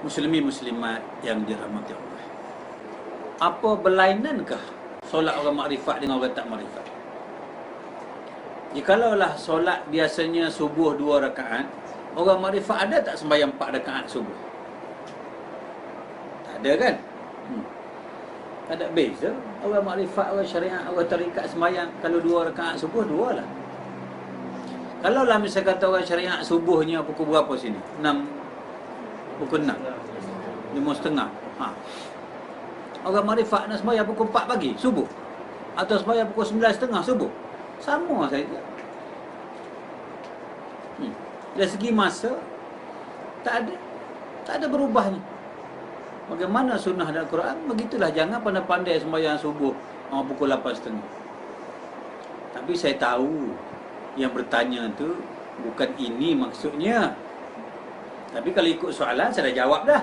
Muslimin muslimat yang dirahmati Allah, apa berlainankah solat orang makrifat dengan orang tak makrifat? Jikalaulah solat biasanya subuh 2 rakaat, orang makrifat ada tak sembahyang 4 rakaat subuh? Tak ada kan? Tak ada beza. Orang makrifat, orang syariat, orang tarikat sembahyang kalau 2 rakaat subuh, 2 lah. Kalau lah misalnya kata orang syariat subuhnya pukul berapa sini? 6, pukul 6, 5.30. Orang makrifat nak sembahyang pukul 4 pagi subuh, atau sembahyang pukul 9.30 subuh, sama saja. Dari segi masa tak ada berubahnya. Bagaimana sunnah dalam Quran, begitulah. Jangan pandai-pandai sembahyang subuh pukul 8.30. Tapi saya tahu yang bertanya tu bukan ini maksudnya. Tapi kalau ikut soalan saya dah jawab dah.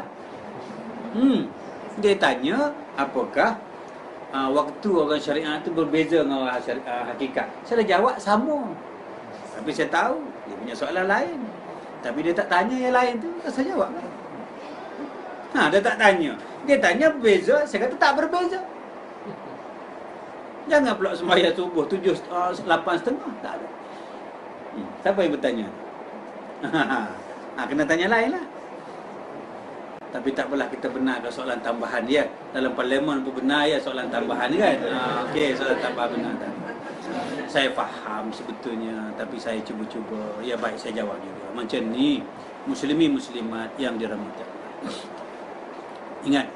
Dia tanya apakah waktu orang syariat tu berbeza dengan orang hakikat. Saya dah jawab sama. Tapi saya tahu dia punya soalan lain. Tapi dia tak tanya yang lain tu, saya jawab lah. Dia tak tanya. Dia tanya berbeza, saya kata tak berbeza. Jangan pula sembahyang subuh 8.30, tak ada. Siapa yang bertanya? Kena tanya lain lah. Tapi tak apalah, kita benarkan soalan tambahan dia. Dalam parlimen pun benar ya soalan tambahan kan. Okey, soalan tambahan benar tak? Saya faham sebetulnya, tapi saya cuba-cuba. Ya baik, saya jawab juga. Macam ni, muslimin muslimat yang dirahmati Allah. Ingat,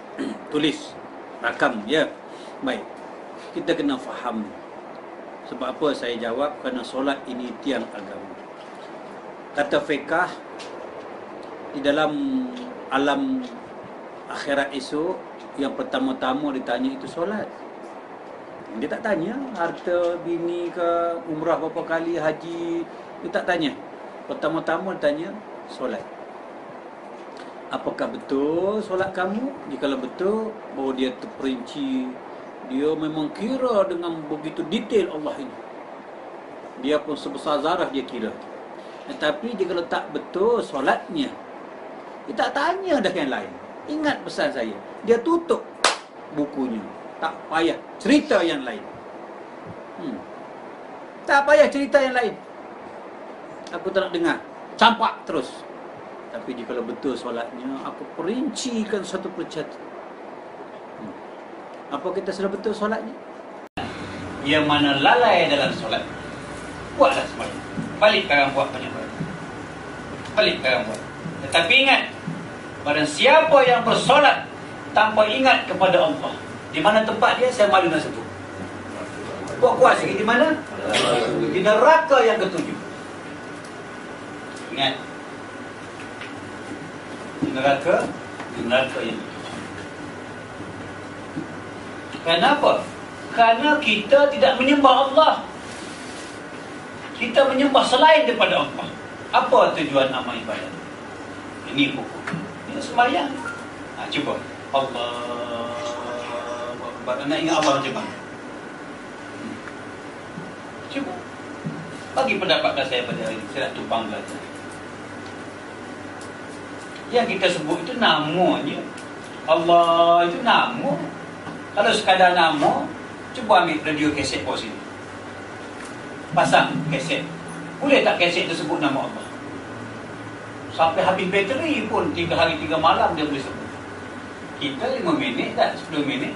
tulis, rakam ya. Baik, kita kena faham. Sebab apa saya jawab? Kerana solat ini tiang agama. Kata fiqh, di dalam alam akhirat esok, yang pertama-tama ditanya itu solat. Dia tak tanya harta bini ke, umrah berapa kali, haji. Dia tak tanya. Pertama-tama ditanya solat. Apakah betul solat kamu? Jikalau betul, bahawa dia terperinci, dia memang kira dengan begitu detail Allah ini. Dia pun sebesar zarah dia kira. Tetapi jikalau tak betul solatnya, dia tak tanya dah yang lain. Ingat pesan saya, dia tutup bukunya. Tak payah cerita yang lain. Tak payah cerita yang lain. Aku tak nak dengar. Campak terus. Tapi jikalau betul solatnya, aku perincikan satu persatu. Apa kita sudah betul solatnya? Yang mana lalai dalam solat, buatlah sembahyang. Balik sekarang buat banyak balik. Balik sekarang buat. Tetapi ingat, barang siapa yang bersolat tanpa ingat kepada Allah, di mana tempat dia, saya malu nak sebut. Kuat-kuat sikit, di mana? Di neraka yang ketujuh. Ingat, di neraka yang ketujuh. Kenapa? Kerana kita tidak menyembah Allah. Kita menyembah selain daripada Allah. Apa tujuan amal ibadat? Ini hukum. Ini sembahyang. Cuba. Allah. Nak ingat Allah macam mana? Cuba. Bagi pendapat saya pada hari ini. Saya nak tumpang belajar. Yang kita sebut itu namanya. Allah itu nama. Kalau sekadar nama, cuba ambil radio kaset bawah sini. Pasang kaset. Boleh tak kaset tersebut nama Allah? Sampai habis bateri pun 3 hari 3 malam dia boleh sebut. Kita 5 minit tak, 10 minit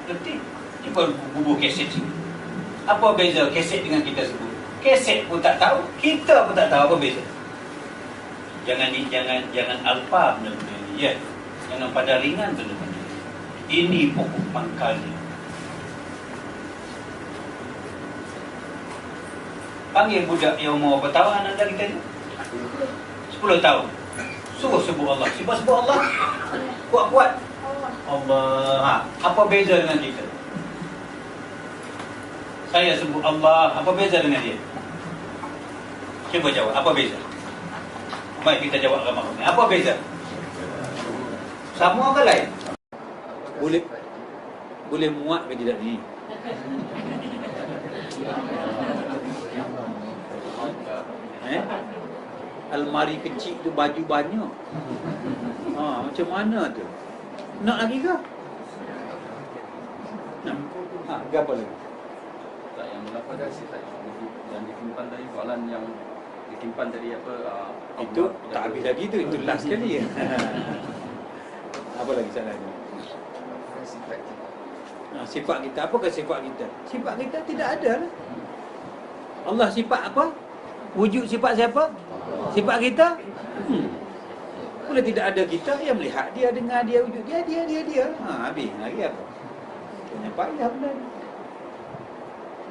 letih. Cuba bubuh kaset sini. Apa beza kaset dengan kita sebut? Kaset pun tak tahu, kita pun tak tahu apa beza. Jangan alpa benda-benda ni ya. Jangan pada ringan benda-benda. Ini pokok pangkalnya. Panggil budak yang umur berapa tahun anak kita ni? 10 tahun. Suruh sebut Allah. Sebut Allah. Kuat-kuat. Allah. Apa beza dengan kita? Saya sebut Allah. Apa beza dengan dia? Cuba jawab. Apa beza? Baik, kita jawab ramai. Apa beza? Sama ke lain? Boleh muat ke tidak ni? Almari kecil tu baju banyak. Macam mana tu? Nak lagi ke? Nak. Apa lagi? Tak, yang melafazkan sifat yang ditimpan dari soalan yang ditimpan dari apa Itu tak habis lagi tu, itu last sekali. Apa lagi soalannya? sifat kita. Sifat kita, apakah sifat kita? Sifat kita tidak ada lah. Allah sifat apa? Wujud sifat siapa? Sifat kita? Bila tidak ada kita, yang melihat dia, dengar dia, wujud dia. Habis lagi apa? Punya payah benda ni.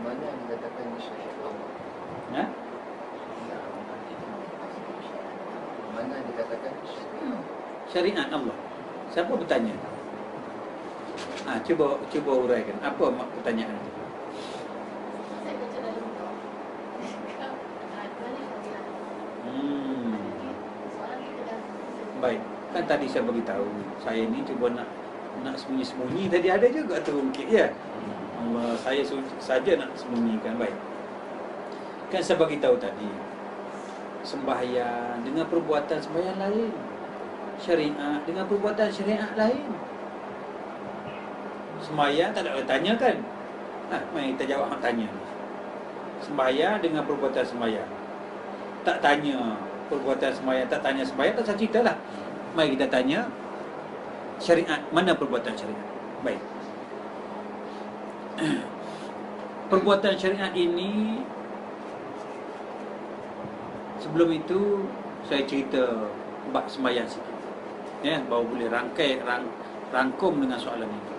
Mana yang dikatakan syariat Allah? Ha? Mana yang dikatakan syariat? Syariat Allah. Siapa bertanya? Cuba uraikan. Apa pertanyaan itu? Saya baca dalam buku. Banyak panggilan. Soalan kita dah. Baik. Kan tadi saya beritahu, saya ni cuba nak sembunyi-sembunyi. Tadi ada juga terungkit ya. Allah, saya saja nak sembunyikan. Baik. Kan saya beritahu tadi, sembahyang dengan perbuatan sembahyang lain, syariat dengan perbuatan syariat lain. Sembahyang tak ada orang tanya kan? Mari kita jawab hang tanya. Sembahyang dengan perbuatan sembahyang. Tak tanya perbuatan sembahyang, tak tanya sembahyang, tak usah ceritalah. Mari kita tanya syariat, mana perbuatan syariat? Baik. Perbuatan syariat ini, sebelum itu saya cerita bab sembahyang sikit. Ya, baru boleh rangkum dengan soalan ini.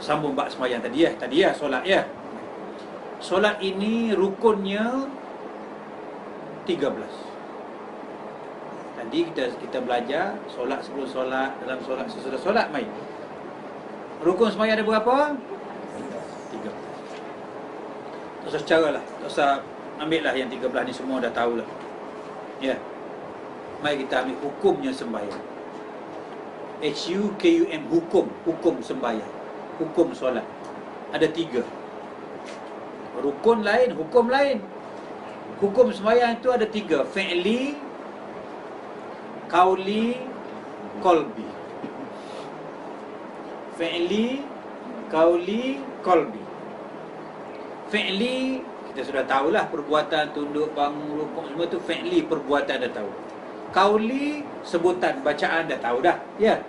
Sambung bab sembahyang tadi ya, solat ya. Solat ini rukunnya 13. Tadi kita belajar solat sebelum solat, dalam solat, sesudah solat. Mai. Rukun sembahyang ada berapa? 13. Tak usah secara lah, tak usah ambil lah yang 13 ni, semua dah tahulah. Ya. Mari kita ambil hukumnya sembahyang. HUKUM, hukum sembahyang. Hukum solat. Ada 3. Rukun lain, hukum lain. Hukum sembahyang itu ada 3. Fi'li, qauli, qalbi. Fi'li, qauli, qalbi. Fi'li kita sudah tahulah, perbuatan tunduk, bangun, rukuk, semua tu fi'li, perbuatan dah tahu. Qauli, sebutan, bacaan dah tahu dah. Ya.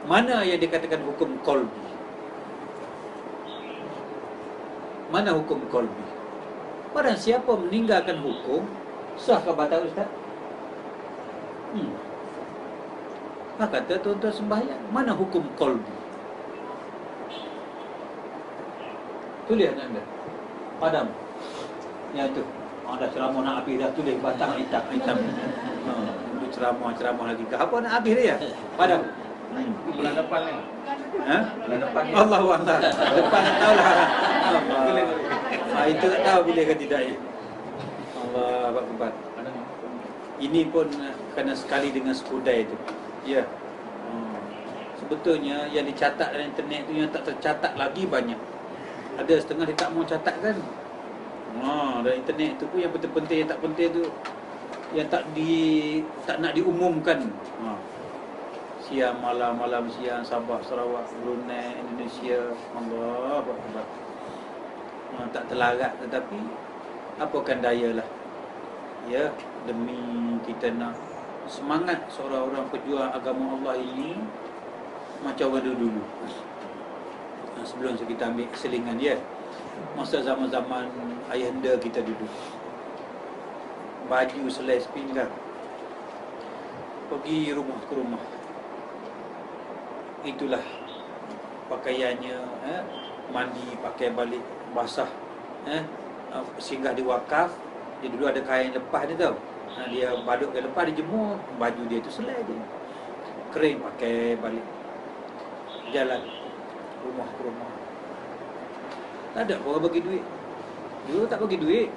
Mana yang dikatakan hukum qalbi? Mana hukum qalbi? Barang siapa meninggalkan hukum, sah ke batal Ustaz? Kata tuan-tuan sembahyang, mana hukum qalbi? Tulis anda. Padam. Yang tu. Dah ceramah nak habis dah, tulis batang hitam. Dulu ceramah lagi. Apa nak habis dia? Padam. Bulan depan ni. Bulan depan ni. Allahu Akbar. Depan tak tahulah. Itu tak tahu boleh ke tidak ya. Allah Akbar. Ini pun kena sekali dengan sekudai tu. Ya. Sebetulnya yang dicatat dalam internet tu yang tak tercatat lagi banyak. Ada setengah dia tak mau catat kan. Dalam internet tu pun yang penting-penting, yang tak penting tu yang tak nak diumumkan. Siang malam siang, Sabah, Sarawak, Brunei, Indonesia. Allah Akbar. Tak terlarat, tetapi apakan dayalah. Ya, demi kita nak semangat seorang orang pejuang agama Allah ini macam orang dulu. Sebelum kita ambil selingan dia, masa zaman-zaman ayahanda kita dulu, baju selai sepinggang, pergi rumah ke rumah, itulah pakaiannya, mandi pakai balik basah, singgah di wakaf. Dia dulu ada kain lepas dia tau, dia badut ke lepas, dia jemur baju dia tu, selai dia kering, pakai balik, jalan rumah ke rumah. Tak ada orang bagi duit. Dulu tak bagi duit,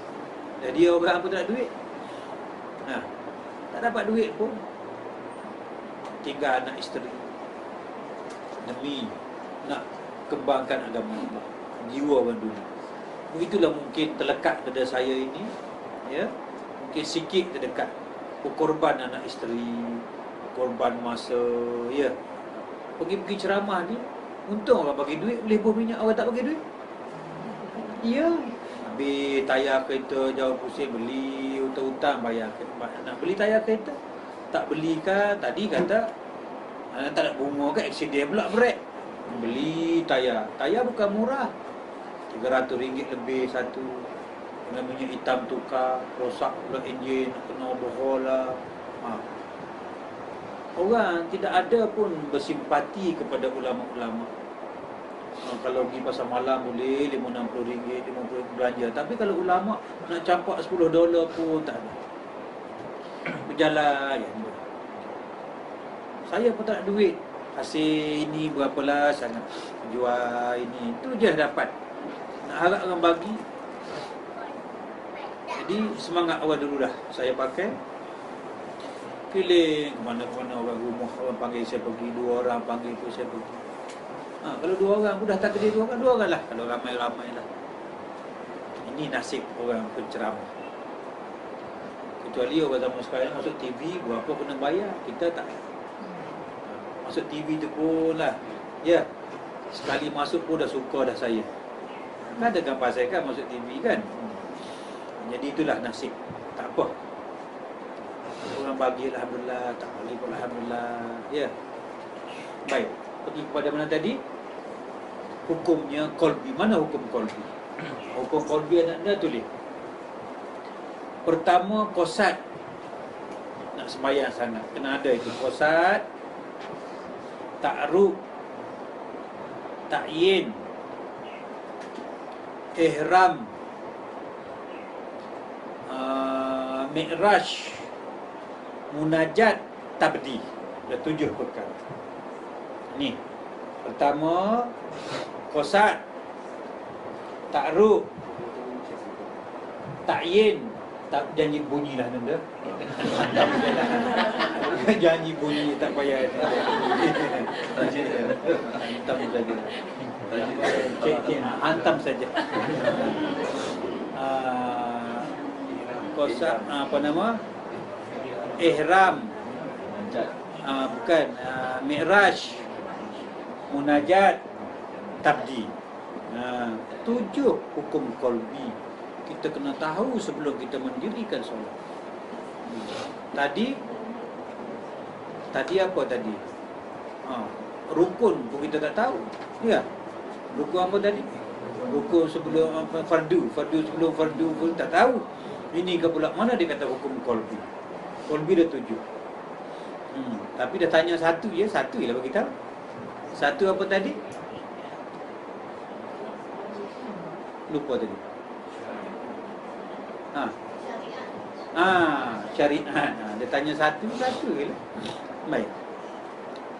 jadi orang pun tak ada duit. Tak dapat duit pun, tinggal anak isteri demi nak kembangkan agama Allah, jiwa orang dulu. Begitulah mungkin terlekat pada saya ini, ya, mungkin sikit terdekat. Korban anak isteri, korban masa, ya. Pergi ceramah ni, untung orang bagi duit, boleh buang minyak, orang tak bagi duit. Ya. Habis tayar kereta jauh pusing, beli hutang-hutang bayar. Nak beli tayar kereta, tak belikan. Tadi kata tak nak bunga kan, aksiden pula brek. Beli tayar bukan murah, RM300 lebih satu. Dengan minyak hitam tukar, rosak pula enjin, kena overhaul lah. Orang tidak ada pun bersimpati kepada ulama-ulama. Kalau pergi pasar malam boleh RM50, RM50 belanja. Tapi kalau ulama nak campak $10 pun tak ada. Berjalan ya. Saya pun tak ada duit. Hasil ini berapalah sangat. Jual ini, itu je dapat. Nak harap orang bagi. Jadi semangat awal dulu dah. Saya pakai keliling ke mana-mana, orang rumah, orang panggil saya pergi, 2 orang panggil pun saya pergi. Kalau 2 orang pun dah tak kerja 2 orang lah. Kalau ramai-ramai lah. Ini nasib orang penceramah. Kecuali orang zaman sekarang masuk TV, berapa kena bayar, kita tak. Masuk TV tu pun lah, ya, sekali masuk pun dah suka dah saya. Kan ada gambar saya kan masuk TV kan. Jadi itulah nasib. Tak apa, orang bagi alhamdulillah, tak bagi pun alhamdulillah. Ya. Baik, pergi kepada mana tadi? Hukumnya qalbi. Mana hukum qalbi? Hukum qalbi anda tulis. Pertama, qasad. Nak sembahyang sangat kena ada itu qasad, ta'ruf, ta'yin, ihram, mi'raj, munajat, tabdi. Ada 7 perkara. Ni pertama, qasad, ta'ruf, ta'yin. Tak janji bunyi lah nenda. Janji bunyi tak payah. Hantam saja. Hantam saja. Qasad, apa nama? Ihram. Bukan, mi'raj, munajat, tabdi. 7 hukum qalbi kita kena tahu sebelum kita mendirikan solat. Tadi apa tadi? Rukun pun kita tak tahu. Ya. Rukun apa tadi? Rukun sebelum fardu sebelum fardu pun tak tahu. Ini ke pula mana dia kata hukum qalbi? Qalbi dah 7. Tapi dah tanya satu je lah bagi tahu. Satu apa tadi? Lupa tadi. Syariat. Dia tanya satu je lah. Baik.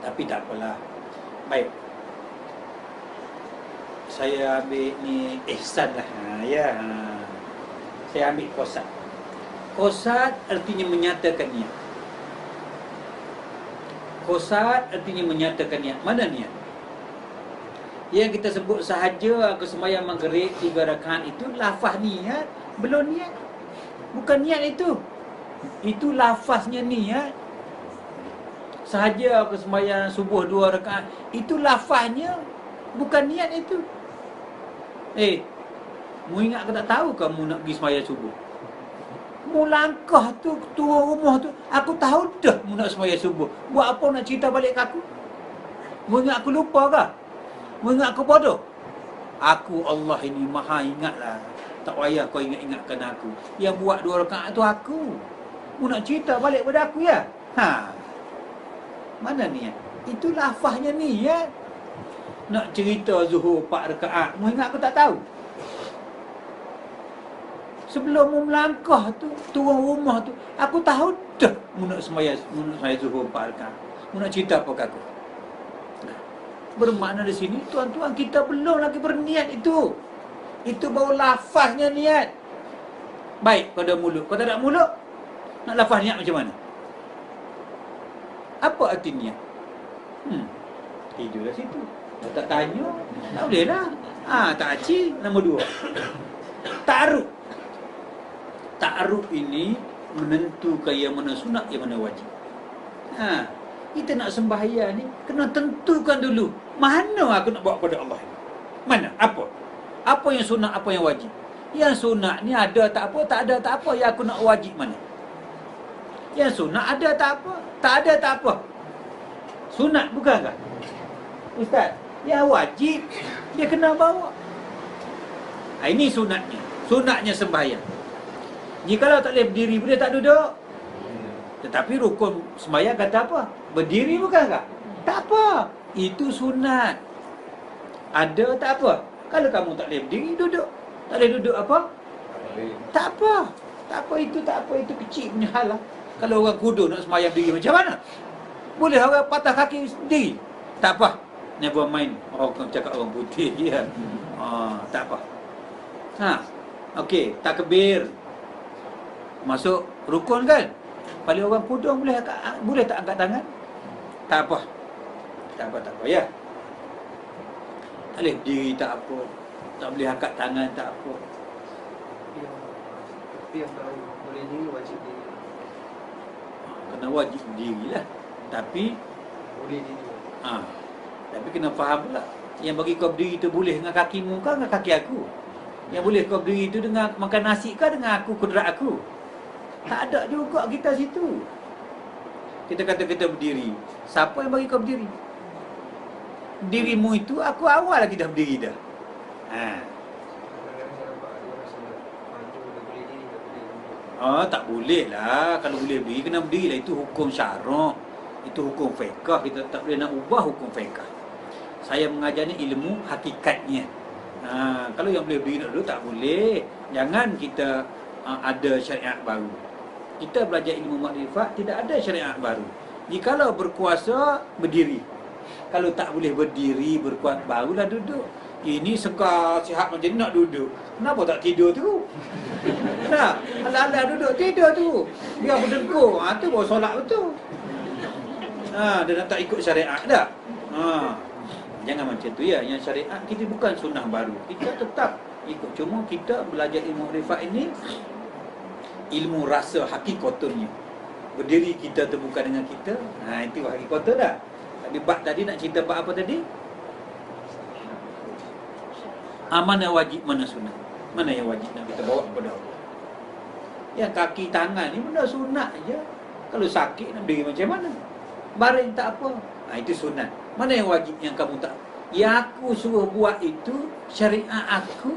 Tapi tak apalah. Baik. Saya ambil ni ihsan lah. Saya ambil qasad. Qasad artinya menyatakan niat. Qasad artinya menyatakan niat. Mana niat? Yang kita sebut sahaja kesembahyang maghrib 3 rakaat itu lafaz niat, belum niat. Bukan niat itu. Itu lafaznya niat. Sahaja kesembahyang subuh 2 rakaat, itu lafaznya, bukan niat itu. Mu ingat ke tak tahu kamu nak pergi sembahyang subuh? Mu langkah tu, ketua rumah tu, aku tahu dah mu nak sembahyang subuh. Buat apa nak cerita balik ke aku? Mu ingat aku lupa ke? Mu ingat aku bodoh? Aku Allah ini maha ingat lah. Tak payah kau ingat-ingatkan aku. Yang buat 2 rakaat tu aku. Mu nak cerita balik pada aku ya? Mana niat? Itu lafaznya niat. Nak cerita zuhur 4 rakaat, mu ingat aku tak tahu? Sebelum mu melangkah tu, turun rumah tu, aku tahu dah mu nak sembahyang zuhur 4 rakaat. Mu nak cerita apa kat aku? Bermakna di sini tuan-tuan kita belum lagi berniat itu. Itu baru lafaznya niat. Baik, kau ada mulut. Kau tak ada mulut, nak lafaz niat macam mana? Apa arti niat? Tidurlah situ. Kalau tak tanya, tak boleh lah. Tak aci, nombor 2. Ta'aruf. Ta'aruf ini menentukan yang mana sunat, yang mana wajib. Kita nak sembahyang ni kena tentukan dulu mana aku nak bawa kepada Allah ni. Mana? Apa? Apa yang sunat, apa yang wajib? Yang sunat ni ada tak apa, tak ada tak apa. Yang aku nak wajib mana? Yang sunat ada tak apa, tak ada tak apa. Sunat bukankah? Ustaz, yang wajib dia kena bawa. Ini sunatnya. Sunatnya sembahyang. Jikalau tak boleh berdiri, boleh tak duduk? Tetapi rukun sembahyang kata apa? Berdiri bukankah? Tak apa. Itu sunat. Ada tak apa. Kalau kamu tak boleh berdiri, duduk. Tak boleh duduk apa? Tak apa. Tak apa itu, tak apa itu. Kecil punya hal lah. Kalau orang kudu nak sembahyang berdiri macam mana? Boleh orang patah kaki sendiri. Tak apa. Never mind. Orang cakap orang putih je. Tak apa. Okey, takbir. Masuk rukun kan? Paling orang pudung boleh tak angkat tangan? Tak apa. Tak apa ya. Tak boleh berdiri tak apa. Tak boleh angkat tangan tak apa. Tapi yang kalau boleh diri wajib diri. Kena wajib berdirilah. Tapi Boleh diri. Tapi kena faham pula. Yang bagi kau berdiri tu boleh dengan kakimu ke dengan kaki aku? Yang boleh kau berdiri tu dengan makan nasi ke dengan aku, kudrat aku? Tak ada juga kita situ. Kita kata kita berdiri. Siapa yang bagi kau berdiri? Dirimu itu aku awal lagi dah berdiri dah. Kadang-kadang saya nampak ada orang solat maju dia boleh diri tak boleh duduk. Tak boleh lah. Kalau boleh berdiri, kena berdiri lah. Itu hukum syarak. Itu hukum fiqah. Kita tak boleh nak ubah hukum fiqah. Saya mengajar ni ilmu hakikatnya. Kalau yang boleh berdiri nak duduk tak boleh. Jangan kita ada syariat baru. Kita belajar ilmu makrifat, tidak ada syariat baru. Jikalau berkuasa, berdiri. Kalau tak boleh berdiri, berkuat, barulah duduk. Ini segar, sihat macam ni nak duduk. Kenapa tak tidur tu? Ala-ala duduk, tidur tu. Biar berdengkur. Tu baru solat betul. Dia nak tak ikut syariat dah. Jangan macam tu ya. Yang syariat kita bukan sunnah baru. Kita tetap ikut. Cuma kita belajar ilmu makrifat ini ilmu rasa hakikatnya. Berdiri kita tu bukan dengan kita. Itu hakikat dah. Tapi bab tadi nak cerita bab apa tadi? Mana wajib, mana sunat? Mana yang wajib nak kita bawa kepada Allah? Yang kaki tangan ni benda sunat je. Kalau sakit nak berdiri macam mana? Baring tak apa. Itu sunat. Mana yang wajib yang kamu tak? Yang aku suruh buat itu syariat aku.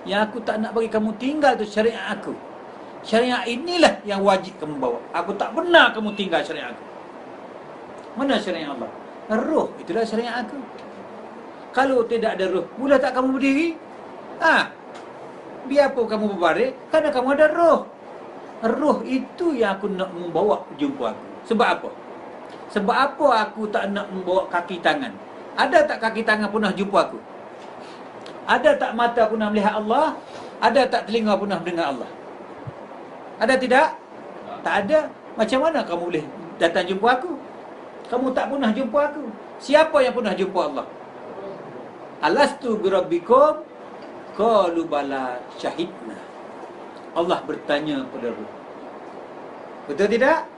Yang aku tak nak bagi kamu tinggal tu syariat aku. Syariat inilah yang wajib kamu bawa. Aku tak benar kamu tinggal syariat aku. Mana syariat Allah? Roh, itulah syariat aku. Kalau tidak ada roh, boleh tak kamu berdiri? Biar apa kamu berbaring, kerana kamu ada roh. Roh itu yang aku nak membawa jumpa aku. Sebab apa? Sebab apa aku tak nak membawa kaki tangan? Ada tak kaki tangan pernah jumpa aku? Ada tak mata pernah melihat Allah? Ada tak telinga pernah mendengar Allah? Ada tidak? Tak ada. Macam mana kamu boleh datang jumpa aku? Kamu tak pernah jumpa aku. Siapa yang pernah jumpa Allah? Alastu birabbikum? Qalu bala syahidna. Allah bertanya kepada roh. Betul tidak?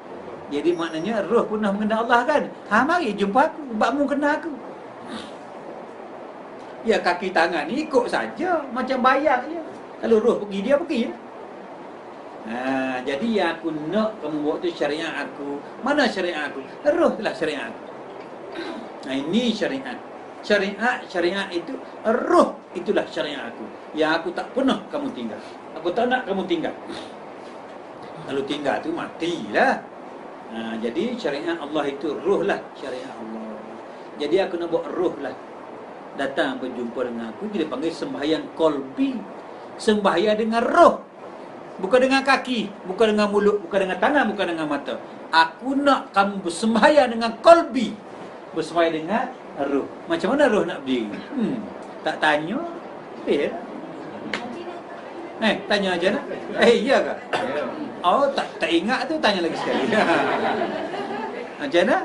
Jadi maknanya roh pernah mengenal Allah kan? Mari jumpa aku. Bakmu kenal aku. Ya kaki tangan ni ikut saja. Macam bayang je. Kalau roh pergi, dia pergi. Jadi yang aku nak kamu bawa tu syariat aku. Mana syariat aku? Roh lah syariat aku. Ini syariat. Syariat itu roh, itulah syariat aku. Yang aku tak pernah kamu tinggal. Aku tak nak kamu tinggal. Kalau tinggal tu matilah. Jadi syariat Allah itu roh lah syariat Allah. Jadi aku nak buat roh lah datang berjumpa dengan aku. Dia panggil sembahyang qalbi. Sembahyang dengan roh. Bukan dengan kaki, bukan dengan mulut, bukan dengan tangan, bukan dengan mata. Aku nak kamu bersembahyang dengan qalbi. Bersembahyang dengan roh. Macam mana roh nak berdiri? Tak tanya. Tanya aja nak. Iya ke? Oh, tak ingat tu, tanya lagi sekali. Macam mana?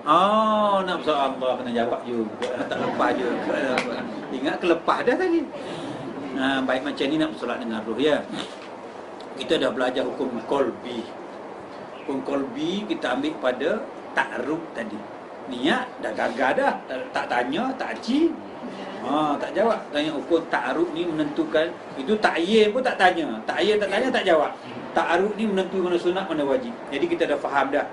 Oh, nak bersoal Allah kena jawab juga. Tak lepas juga. Ingat kelepah dah tadi. Baik macam ni nak bersolat dengan roh ya. Kita dah belajar hukum qalbi. Rukun kolbi kita ambil pada ta'aruf tadi. Niat dah gagal dah, tak tanya, tak aci. Tak jawab. Tanya ukur ta'aruf ni menentukan, itu ta'yin pun tak tanya. Ta'yin tak tanya, tak jawab. Ta'aruf ni menentukan mana sunat, mana wajib. Jadi kita dah faham dah.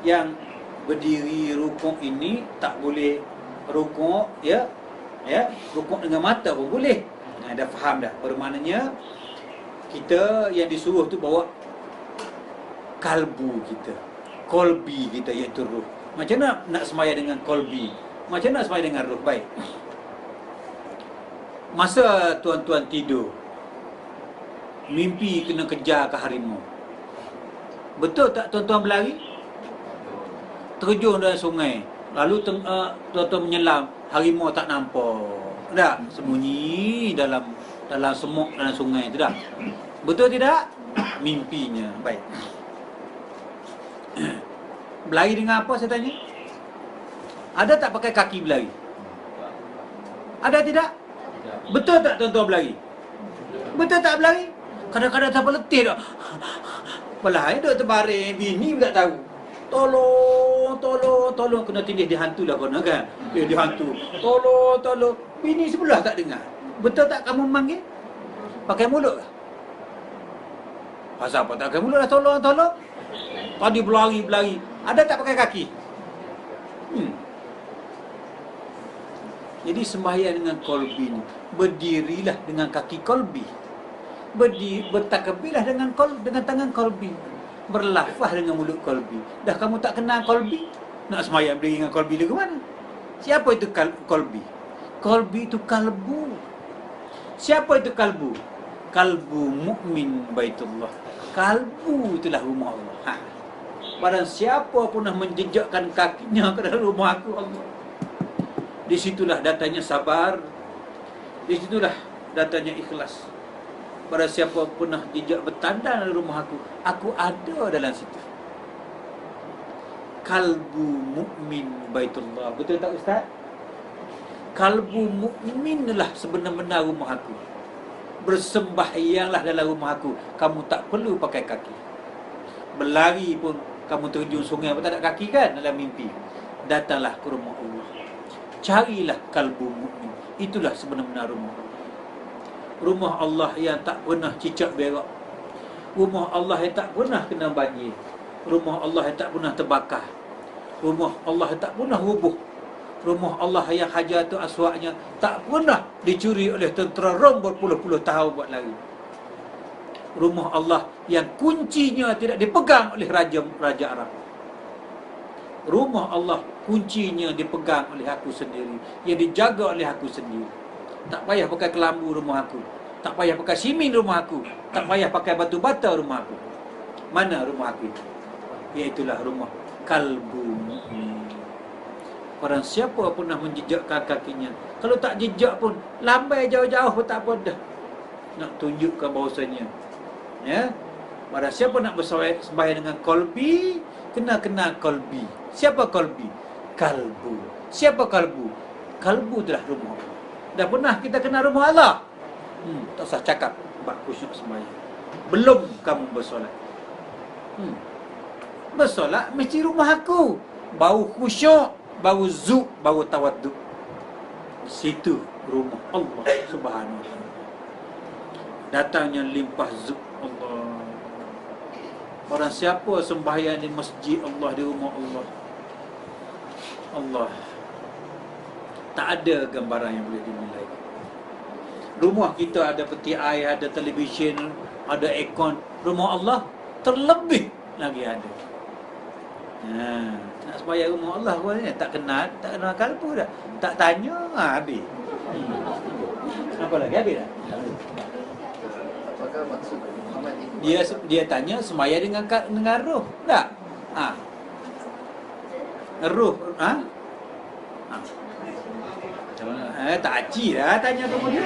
Yang berdiri rukuk ini tak boleh rukuk rukuk dengan mata pun boleh. Dah faham dah. Bermaknanya kita yang disuruh tu bawa kalbu kita, kolbi kita, iaitu ruh. Macam mana nak sembahyang dengan kolbi? Macam mana nak sembahyang dengan ruh? Baik. Masa tuan-tuan tidur, mimpi kena kejar ke harimau. Betul tak tuan-tuan berlari? Terjun dalam sungai, lalu tuan-tuan menyelam, harimau tak nampak. Tak? Sembunyi dalam semuk dalam sungai tu dah. Betul tidak? Mimpinya. Baik. Berlari dengan apa saya tanya? Ada tak pakai kaki berlari? Ada tidak? Betul tak tuan-tuan berlari? Betul tak berlari? Kadang-kadang sampai letih dah. Pelai duduk terbaring, bini pun tak tahu. Tolong, kena tindih dia hantu lah kena kan? Dia hantu. Tolong. Bini sebelah tak dengar. Betul tak kamu memanggil? Pakai mulut ke? Pasal apa tak pakai mulut dah tolong? Tadi berlari. Ada tak pakai kaki? Jadi sembahyang dengan kolbi ni, berdirilah dengan kaki kolbi. Bertakbirlah dengan tangan kolbi. Berlafaz dengan mulut kolbi. Dah kamu tak kenal kolbi, nak sembahyang berdiri dengan kolbi dia ke mana? Siapa itu kolbi? Kolbi itu kalbu. Siapa itu kalbu? Kalbu mukmin Baitullah. Kalbu itulah rumah Allah. Barang siapa pun nak menjejakkan kakinya ke dalam rumah aku, Allah, di situlah datanya sabar, di situlah datanya ikhlas. Barang siapa pernah jejak bertanda dalam rumah aku ada dalam situ. Kalbu mukmin Baitullah. Betul tak Ustaz? Kalbu mukmin adalah sebenar-benar rumah aku. Bersembahyanglah dalam rumah aku. Kamu tak perlu pakai kaki. Berlari pun kamu terjun sungai pun tak ada kaki kan dalam mimpi. Datanglah ke rumah Allah. Carilah kalbu mukmin. Itulah sebenar-benar rumah Allah. Rumah Allah yang tak pernah cicak berak. Rumah Allah yang tak pernah kena banjir. Rumah Allah yang tak pernah terbakar. Rumah Allah yang tak pernah rubuh. Rumah Allah yang hajatu aswaknya tak pernah dicuri oleh tentera Rom berpuluh-puluh tahun buat lari. Rumah Allah yang kuncinya tidak dipegang oleh Raja Arab. Rumah Allah kuncinya dipegang oleh aku sendiri, yang dijaga oleh aku sendiri. Tak payah pakai kelambu rumah aku, tak payah pakai simin rumah aku, tak payah pakai batu bata rumah aku. Mana rumah aku itu? Iaitulah rumah kalbu mukmin. Orang siapa pernah menjejakkan kakinya, kalau tak jejak pun lambai jauh-jauh pun tak apa dah. Nak tunjukkan bahawasanya, ya, pada siapa nak bersembahyang dengan kolbi, kena kenal kolbi. Siapa kolbi? Kalbu. Siapa kalbu? Kalbu itulah rumah Allah. Dah pernah kita kenal rumah Allah? Tak usah cakap bab khusyuk sembahyang. Belum kamu bersolat. Bersolat mesti rumah aku. Bau khusyuk, bau zuk, bau tawaduk. Situ rumah Allah Subhanahu wa taala. Datangnya limpah zuk Allah. Orang siapa sembahyang di masjid Allah, di rumah Allah, Allah tak ada gambaran yang boleh dinilai. Rumah kita ada peti air, ada televisyen, ada aircon. Rumah Allah terlebih lagi ada. Nak sembahyang rumah Allah pun tak kenal kalbu dah. Tak tanya, habis. Apa lagi habis dah? Apakah maksud Muhammad ini? Dia tanya sembahyang dengan roh. Tak? Roh, Macam mana? tak aci dah tanya kemudian.